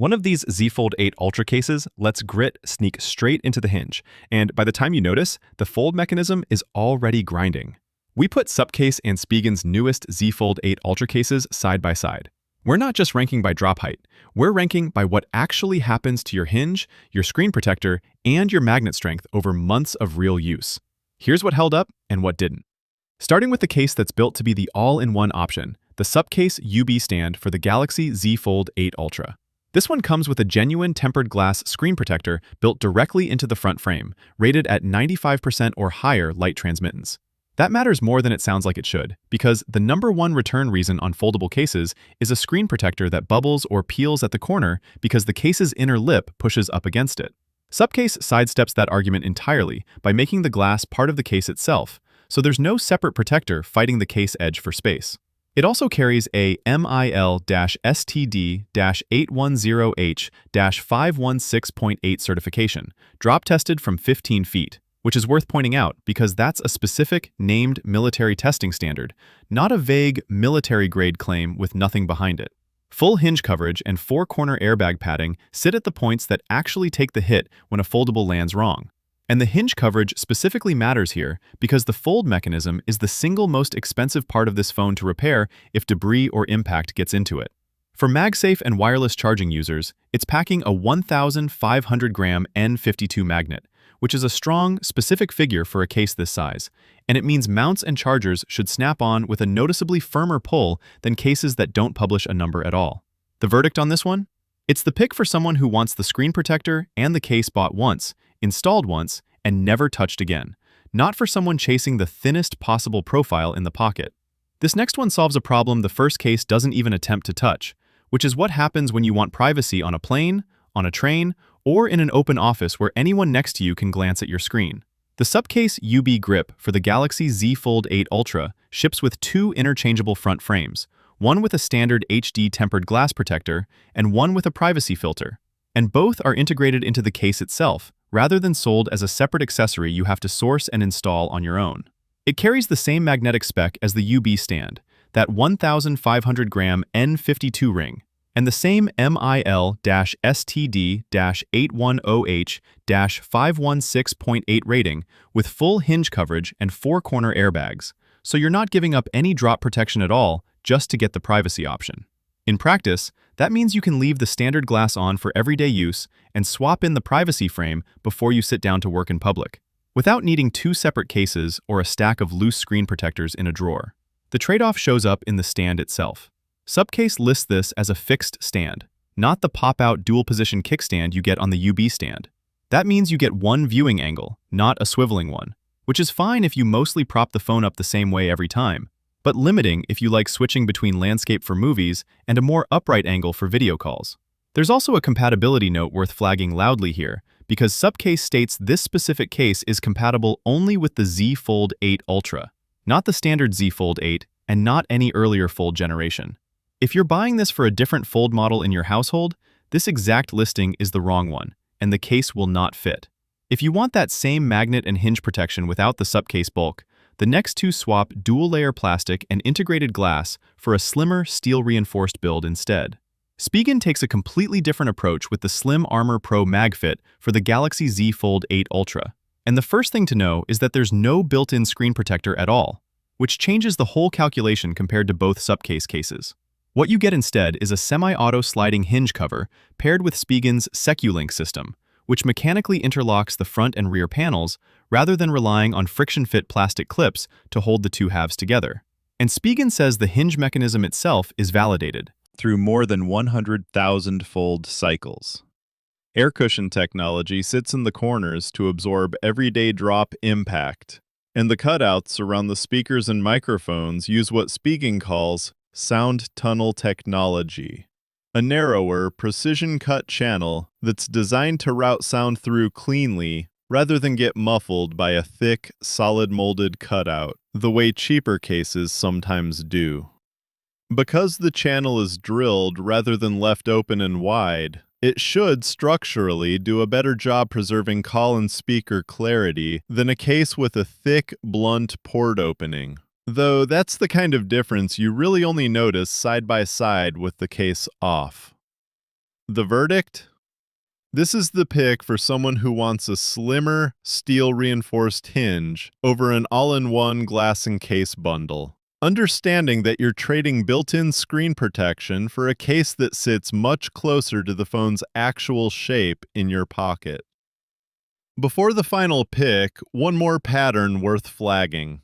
One of these Z Fold 8 Ultra cases lets grit sneak straight into the hinge, and by the time you notice, the fold mechanism is already grinding. We put SUPCASE and Spigen's newest Z Fold 8 Ultra cases side by side. We're not just ranking by drop height, we're ranking by what actually happens to your hinge, your screen protector, and your magnet strength over months of real use. Here's what held up and what didn't. Starting with the case that's built to be the all-in-one option, the SUPCASE UB stand for the Galaxy Z Fold 8 Ultra. This one comes with a genuine tempered glass screen protector built directly into the front frame, rated at 95% or higher light transmittance. That matters more than it sounds like it should, because the #1 return reason on foldable cases is a screen protector that bubbles or peels at the corner because the case's inner lip pushes up against it. SUPCASE sidesteps that argument entirely by making the glass part of the case itself, so there's no separate protector fighting the case edge for space. It also carries a MIL-STD-810H-516.8 certification, drop-tested from 15 feet, which is worth pointing out because that's a specific, named military testing standard, not a vague military-grade claim with nothing behind it. Full hinge coverage and four-corner airbag padding sit at the points that actually take the hit when a foldable lands wrong. And the hinge coverage specifically matters here because the fold mechanism is the single most expensive part of this phone to repair if debris or impact gets into it. For MagSafe and wireless charging users, it's packing a 1,500-gram N52 magnet, which is a strong, specific figure for a case this size, and it means mounts and chargers should snap on with a noticeably firmer pull than cases that don't publish a number at all. The verdict on this one? It's the pick for someone who wants the screen protector and the case bought once, installed once, and never touched again, not for someone chasing the thinnest possible profile in the pocket. This next one solves a problem the first case doesn't even attempt to touch, which is what happens when you want privacy on a plane, on a train, or in an open office where anyone next to you can glance at your screen. The SUPCASE UB grip for the Galaxy Z Fold 8 Ultra ships with two interchangeable front frames, one with a standard HD tempered glass protector and one with a privacy filter, and both are integrated into the case itself, rather than sold as a separate accessory you have to source and install on your own. It carries the same magnetic spec as the UB stand, that 1,500-gram N52 ring, and the same MIL-STD-810H-516.8 rating with full hinge coverage and four-corner airbags, so you're not giving up any drop protection at all just to get the privacy option. In practice, that means you can leave the standard glass on for everyday use and swap in the privacy frame before you sit down to work in public, without needing two separate cases or a stack of loose screen protectors in a drawer. The trade-off shows up in the stand itself. SUPCASE lists this as a fixed stand, not the pop-out dual-position kickstand you get on the UB stand. That means you get one viewing angle, not a swiveling one, which is fine if you mostly prop the phone up the same way every time, but limiting if you like switching between landscape for movies and a more upright angle for video calls. There's also a compatibility note worth flagging loudly here, because SUPCASE states this specific case is compatible only with the Z Fold 8 Ultra, not the standard Z Fold 8 and not any earlier Fold generation. If you're buying this for a different Fold model in your household, this exact listing is the wrong one, and the case will not fit. If you want that same magnet and hinge protection without the SUPCASE bulk, the next two swap dual-layer plastic and integrated glass for a slimmer steel-reinforced build instead. Spigen takes a completely different approach with the Slim Armor Pro MagFit for the Galaxy Z Fold 8 Ultra. And the first thing to know is that there's no built-in screen protector at all, which changes the whole calculation compared to both SUPCASE cases. What you get instead is a semi-auto sliding hinge cover paired with Spigen's SecuLink system, which mechanically interlocks the front and rear panels rather than relying on friction-fit plastic clips to hold the two halves together. And Spigen says the hinge mechanism itself is validated through more than 100,000 fold cycles. Air cushion technology sits in the corners to absorb everyday drop impact, and the cutouts around the speakers and microphones use what Spigen calls sound tunnel technology, a narrower, precision-cut channel that's designed to route sound through cleanly rather than get muffled by a thick, solid-molded cutout, the way cheaper cases sometimes do. Because the channel is drilled rather than left open and wide, it should structurally do a better job preserving call and speaker clarity than a case with a thick, blunt port opening. Though that's the kind of difference you really only notice side by side with the case off. The verdict? This is the pick for someone who wants a slimmer, steel-reinforced hinge over an all-in-one glass and case bundle. Understanding that you're trading built-in screen protection for a case that sits much closer to the phone's actual shape in your pocket. Before the final pick, one more pattern worth flagging.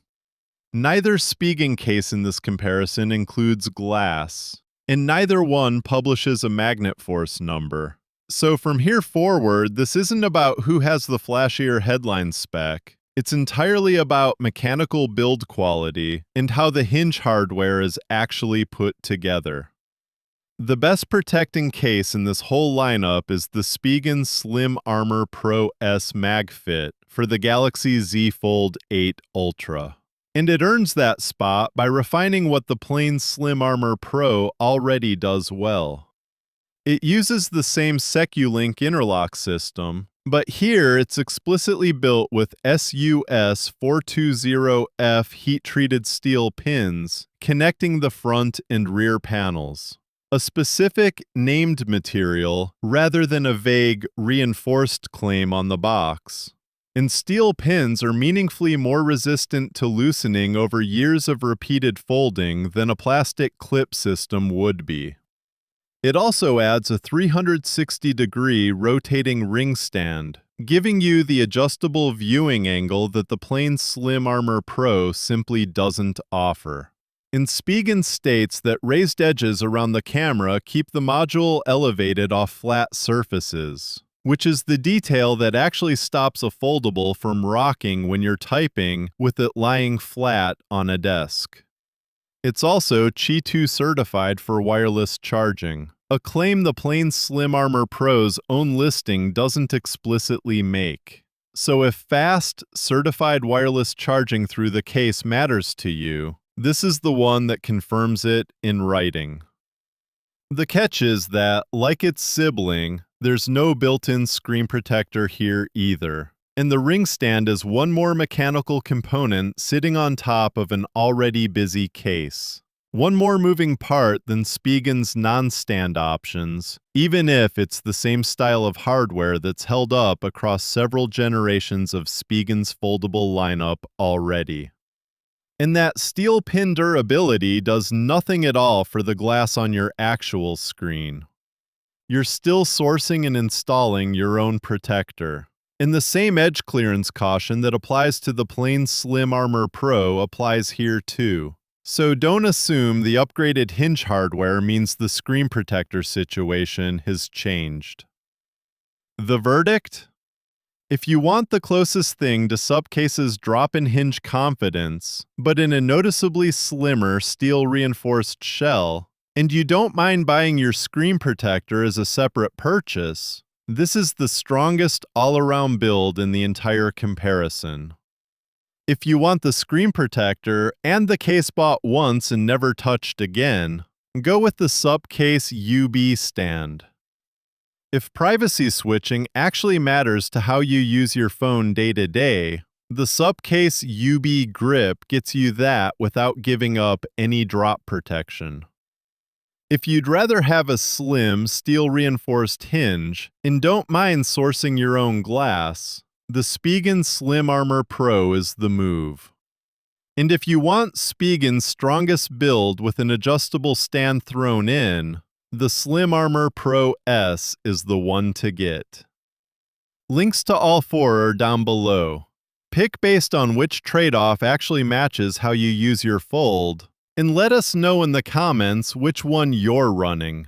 Neither Spigen case in this comparison includes glass, and neither one publishes a magnet force number. So from here forward, this isn't about who has the flashier headline spec. It's entirely about mechanical build quality and how the hinge hardware is actually put together. The best protecting case in this whole lineup is the Spigen Slim Armor Pro S MagFit for the Galaxy Z Fold 8 Ultra. And it earns that spot by refining what the plain Slim Armor Pro already does well. It uses the same SecuLink interlock system, but here it's explicitly built with SUS420F heat-treated steel pins connecting the front and rear panels. A specific named material rather than a vague reinforced claim on the box. And steel pins are meaningfully more resistant to loosening over years of repeated folding than a plastic clip system would be. It also adds a 360-degree rotating ring stand, giving you the adjustable viewing angle that the plain Slim Armor Pro simply doesn't offer. And Spigen states that raised edges around the camera keep the module elevated off flat surfaces, which is the detail that actually stops a foldable from rocking when you're typing with it lying flat on a desk. It's also Qi2 certified for wireless charging, a claim the plain Slim Armor Pro's own listing doesn't explicitly make. So if fast, certified wireless charging through the case matters to you, this is the one that confirms it in writing. The catch is that, like its sibling, there's no built-in screen protector here either. And the ring stand is one more mechanical component sitting on top of an already busy case. One more moving part than Spigen's non-stand options, even if it's the same style of hardware that's held up across several generations of Spigen's foldable lineup already. And that steel pin durability does nothing at all for the glass on your actual screen. You're still sourcing and installing your own protector. And the same edge clearance caution that applies to the plain Slim Armor Pro applies here too. So don't assume the upgraded hinge hardware means the screen protector situation has changed. The verdict? If you want the closest thing to SUPCASE's drop-in hinge confidence, but in a noticeably slimmer steel-reinforced shell, and you don't mind buying your screen protector as a separate purchase, this is the strongest all-around build in the entire comparison. If you want the screen protector and the case bought once and never touched again, go with the SUPCASE UB stand. If privacy switching actually matters to how you use your phone day to day, the SUPCASE UB grip gets you that without giving up any drop protection. If you'd rather have a slim, steel-reinforced hinge and don't mind sourcing your own glass, the Spigen Slim Armor Pro is the move. And if you want Spigen's strongest build with an adjustable stand thrown in, the Slim Armor Pro S is the one to get. Links to all four are down below. Pick based on which trade-off actually matches how you use your fold, and let us know in the comments which one you're running.